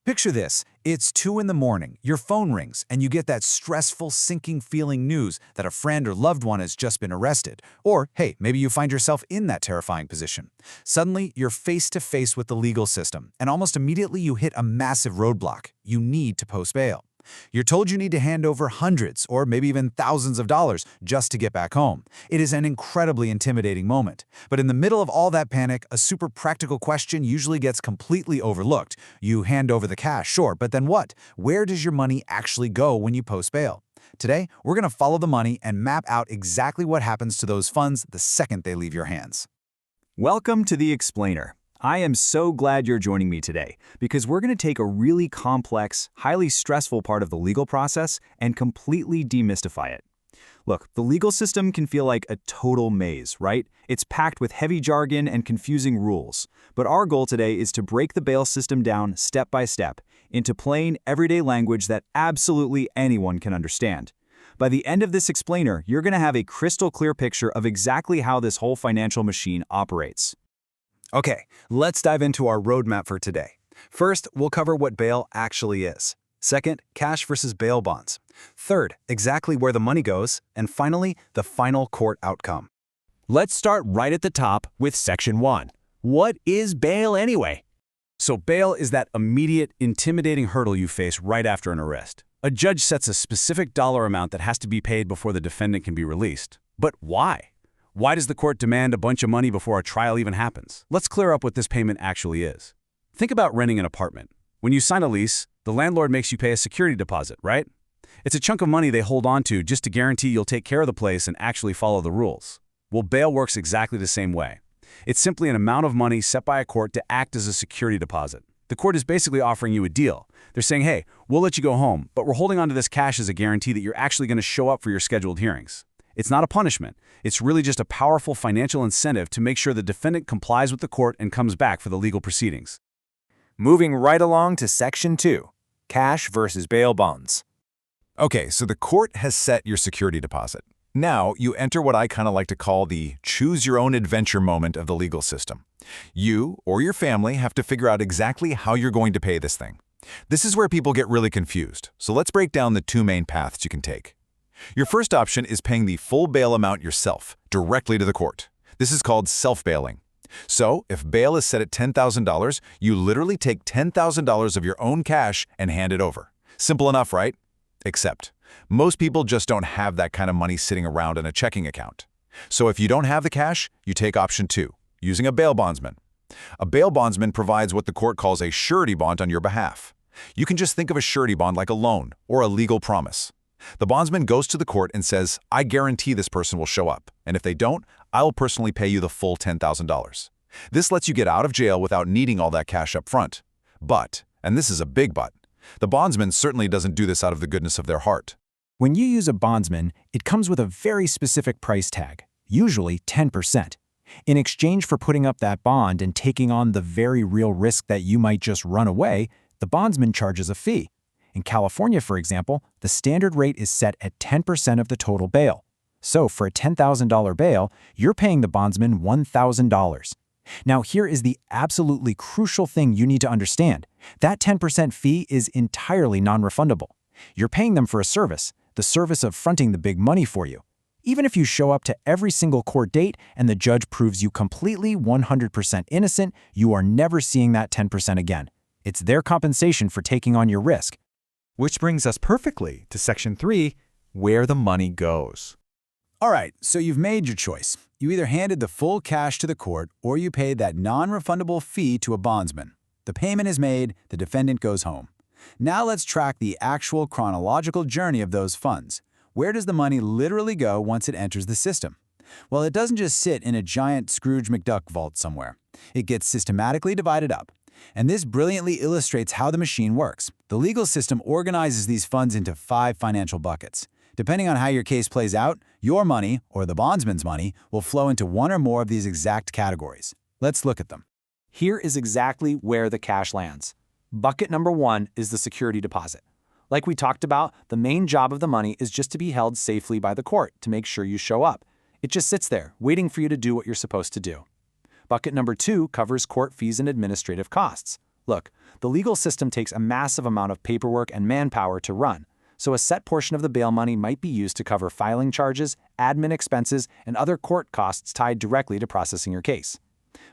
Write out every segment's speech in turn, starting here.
Picture this. It's 2 in the morning, your phone rings, and you get that stressful, sinking feeling news that a friend or loved one has just been arrested. Or, hey, maybe you find yourself in that terrifying position. Suddenly, you're face to face with the legal system, and almost immediately you hit a massive roadblock. You need to post bail. You're told you need to hand over hundreds or maybe even thousands of dollars just to get back home. It is an incredibly intimidating moment. But in the middle of all that panic, a super practical question usually gets completely overlooked. You hand over the cash, sure, but then what? Where does your money actually go when you post bail? Today, we're going to follow the money and map out exactly what happens to those funds the second they leave your hands. Welcome to The Explainer. I am so glad you're joining me today because we're going to take a really complex, highly stressful part of the legal process and completely demystify it. Look, the legal system can feel like a total maze, right? It's packed with heavy jargon and confusing rules. But our goal today is to break the bail system down step by step into plain, everyday language that absolutely anyone can understand. By the end of this explainer, you're going to have a crystal clear picture of exactly how this whole financial machine operates. Okay, let's dive into our roadmap for today. First, we'll cover what bail actually is. Second, cash versus bail bonds. Third, exactly where the money goes. And finally, the final court outcome. Let's start right at the top with Section 1. What is bail anyway? So bail is that immediate, intimidating hurdle you face right after an arrest. A judge sets a specific dollar amount that has to be paid before the defendant can be released. But why? Why does the court demand a bunch of money before a trial even happens? Let's clear up what this payment actually is. Think about renting an apartment. When you sign a lease, the landlord makes you pay a security deposit, right? It's a chunk of money they hold on to just to guarantee you'll take care of the place and actually follow the rules. Well, bail works exactly the same way. It's simply an amount of money set by a court to act as a security deposit. The court is basically offering you a deal. They're saying, hey, we'll let you go home, but we're holding onto this cash as a guarantee that you're actually going to show up for your scheduled hearings. It's not a punishment. It's really just a powerful financial incentive to make sure the defendant complies with the court and comes back for the legal proceedings. Moving right along to Section 2, cash versus bail bonds. Okay, so the court has set your security deposit. Now you enter what I kind of like to call the choose-your-own-adventure moment of the legal system. You or your family have to figure out exactly how you're going to pay this thing. This is where people get really confused, so let's break down the two main paths you can take. Your first option is paying the full bail amount yourself, directly to the court. This is called self-bailing. So, if bail is set at $10,000, you literally take $10,000 of your own cash and hand it over. Simple enough, right? Except, most people just don't have that kind of money sitting around in a checking account. So if you don't have the cash, you take option 2, using a bail bondsman. A bail bondsman provides what the court calls a surety bond on your behalf. You can just think of a surety bond like a loan or a legal promise. The bondsman goes to the court and says, I guarantee this person will show up, and if they don't, I'll personally pay you the full $10,000. This lets you get out of jail without needing all that cash up front. But, and this is a big but, the bondsman certainly doesn't do this out of the goodness of their heart. When you use a bondsman, it comes with a very specific price tag, usually 10%. In exchange for putting up that bond and taking on the very real risk that you might just run away, the bondsman charges a fee. In California, for example, the standard rate is set at 10% of the total bail. So for a $10,000 bail, you're paying the bondsman $1,000. Now here is the absolutely crucial thing you need to understand. That 10% fee is entirely non-refundable. You're paying them for a service, the service of fronting the big money for you. Even if you show up to every single court date and the judge proves you completely 100% innocent, you are never seeing that 10% again. It's their compensation for taking on your risk. Which brings us perfectly to Section 3, where the money goes. All right, so you've made your choice. You either handed the full cash to the court or you paid that non-refundable fee to a bondsman. The payment is made, the defendant goes home. Now let's track the actual chronological journey of those funds. Where does the money literally go once it enters the system? Well, it doesn't just sit in a giant Scrooge McDuck vault somewhere. It gets systematically divided up. And this brilliantly illustrates how the machine works. The legal system organizes these funds into 5 financial buckets. Depending on how your case plays out, your money, or the bondsman's money, will flow into one or more of these exact categories. Let's look at them. Here is exactly where the cash lands. Bucket number 1 is the security deposit. Like we talked about, the main job of the money is just to be held safely by the court to make sure you show up. It just sits there, waiting for you to do what you're supposed to do. Bucket number 2 covers court fees and administrative costs. Look, the legal system takes a massive amount of paperwork and manpower to run, so a set portion of the bail money might be used to cover filing charges, admin expenses, and other court costs tied directly to processing your case.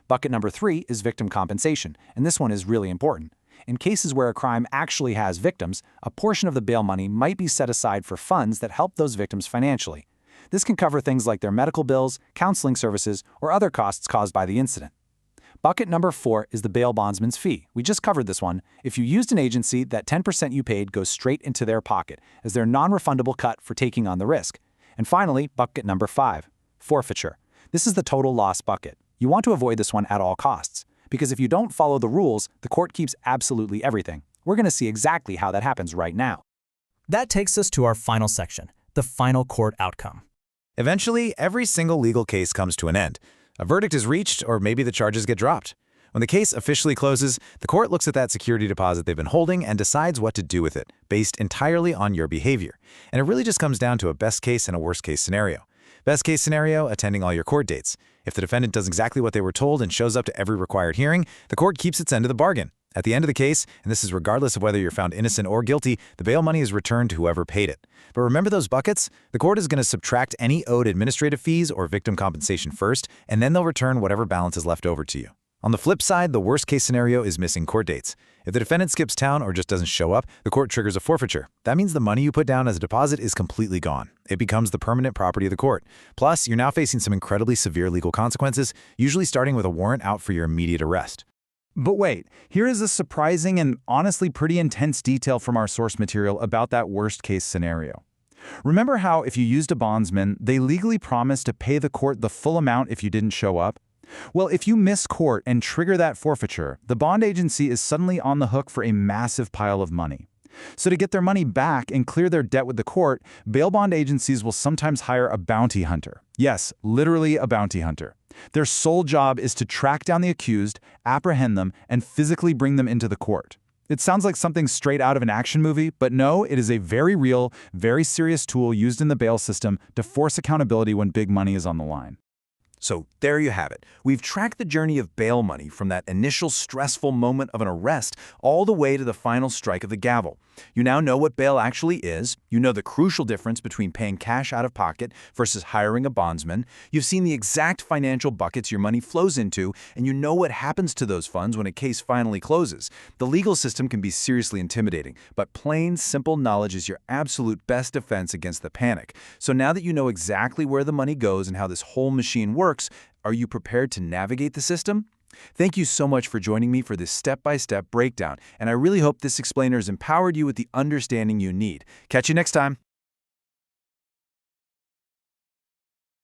Bucket number 3 is victim compensation, and this one is really important. In cases where a crime actually has victims, a portion of the bail money might be set aside for funds that help those victims financially. This can cover things like their medical bills, counseling services, or other costs caused by the incident. Bucket number 4 is the bail bondsman's fee. We just covered this one. If you used an agency, that 10% you paid goes straight into their pocket as their non-refundable cut for taking on the risk. And finally, bucket number 5, forfeiture. This is the total loss bucket. You want to avoid this one at all costs, because if you don't follow the rules, the court keeps absolutely everything. We're going to see exactly how that happens right now. That takes us to our final section, the final court outcome. Eventually, every single legal case comes to an end. A verdict is reached, or maybe the charges get dropped. When the case officially closes, the court looks at that security deposit they've been holding and decides what to do with it, based entirely on your behavior. And it really just comes down to a best case and a worst case scenario. Best case scenario, attending all your court dates. If the defendant does exactly what they were told and shows up to every required hearing, the court keeps its end of the bargain. At the end of the case, and this is regardless of whether you're found innocent or guilty, the bail money is returned to whoever paid it. But remember those buckets? The court is going to subtract any owed administrative fees or victim compensation first, and then they'll return whatever balance is left over to you. On the flip side, the worst case scenario is missing court dates. If the defendant skips town or just doesn't show up, the court triggers a forfeiture. That means the money you put down as a deposit is completely gone. It becomes the permanent property of the court. Plus, you're now facing some incredibly severe legal consequences, usually starting with a warrant out for your immediate arrest. But wait, here is a surprising and honestly pretty intense detail from our source material about that worst-case scenario. Remember how if you used a bondsman, they legally promised to pay the court the full amount if you didn't show up? Well, if you miss court and trigger that forfeiture, the bond agency is suddenly on the hook for a massive pile of money. So to get their money back and clear their debt with the court, bail bond agencies will sometimes hire a bounty hunter. Yes, literally a bounty hunter. Their sole job is to track down the accused, apprehend them, and physically bring them into the court. It sounds like something straight out of an action movie, but no, it is a very real, very serious tool used in the bail system to force accountability when big money is on the line. So there you have it. We've tracked the journey of bail money from that initial stressful moment of an arrest all the way to the final strike of the gavel. You now know what bail actually is. You know the crucial difference between paying cash out of pocket versus hiring a bondsman. You've seen the exact financial buckets your money flows into, and you know what happens to those funds when a case finally closes. The legal system can be seriously intimidating, but plain, simple knowledge is your absolute best defense against the panic. So now that you know exactly where the money goes and how this whole machine works, are you prepared to navigate the system? Thank you so much for joining me for this step-by-step breakdown, and I really hope this explainer has empowered you with the understanding you need. Catch you next time.